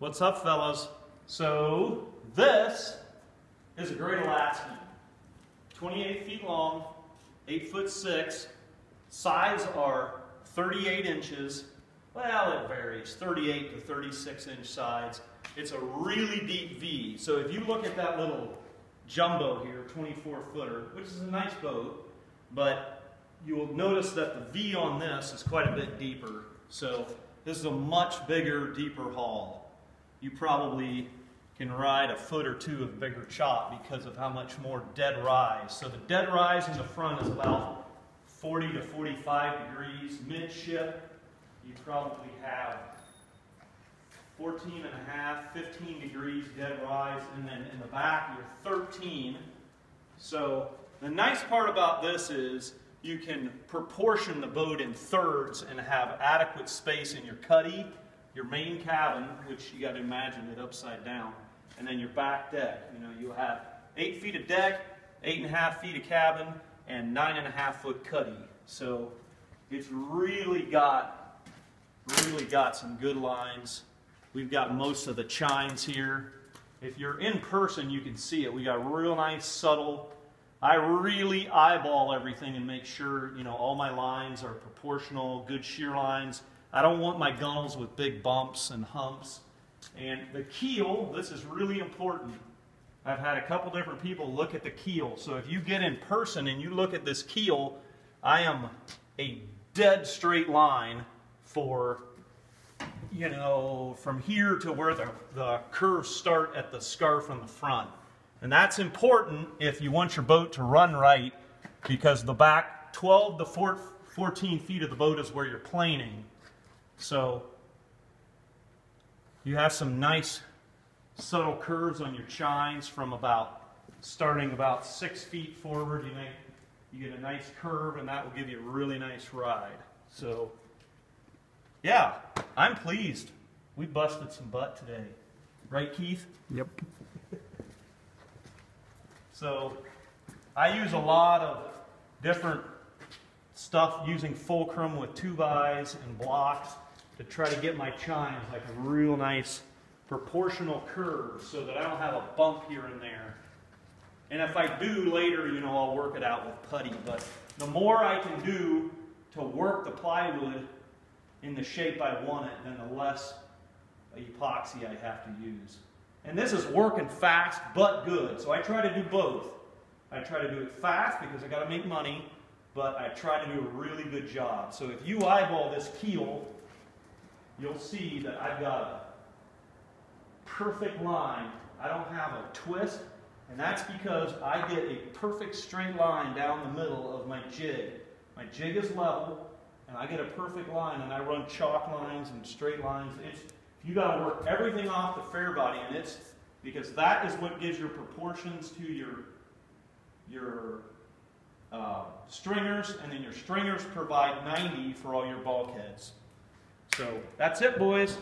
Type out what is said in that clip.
What's up, fellas? So this is a Great Alaskan, 28 feet long, 8'6". Sides are 38 inches. Well, it varies, 38 to 36 inch sides. It's a really deep V. So if you look at that little jumbo here, 24-footer, which is a nice boat, but you will notice that the V on this is quite a bit deeper. So this is a much bigger, deeper hull. You probably can ride a foot or two of bigger chop because of how much more dead rise. So the dead rise in the front is about 40 to 45 degrees. Midship, you probably have 14 and a half, 15 degrees dead rise, and then in the back you're 13. So the nice part about this is you can proportion the boat in thirds and have adequate space in your cuddy, your main cabin, which you got to imagine it upside down, and then your back deck. You know, you'll have 8 feet of deck, 8.5 feet of cabin, and 9.5 foot cuddy. So it's really got some good lines. We've got most of the chines here. If you're in person, you can see it. We got real nice, subtle. I really eyeball everything and make sure, you know, all my lines are proportional, good shear lines. I don't want my gunnels with big bumps and humps. And the keel, this is really important. I've had a couple different people look at the keel. So if you get in person and you look at this keel, I am a dead straight line for, you know, from here to where the curves start at the scarf on the front. And that's important if you want your boat to run right, because the back 12 to 14 feet of the boat is where you're planing. So you have some nice subtle curves on your chines from starting about 6 feet forward. You get a nice curve, and that will give you a really nice ride. So yeah, I'm pleased. We busted some butt today. Right, Keith? Yep. So I use a lot of different stuff using fulcrum with 2x and blocks to try to get my chines like a real nice proportional curve so that I don't have a bump here and there. And if I do later, you know, I'll work it out with putty. But the more I can do to work the plywood in the shape I want it, then the less epoxy I have to use. And this is working fast but good. So I try to do both. I try to do it fast because I got to make money, but I try to do a really good job. So if you eyeball this keel, you'll see that I've got a perfect line. I don't have a twist, and that's because I get a perfect straight line down the middle of my jig. My jig is level, and I get a perfect line, and I run chalk lines and straight lines. You got to work everything off the fair body, and it's because that is what gives your proportions to your stringers, and then your stringers provide 90 for all your bulkheads. So that's it, boys.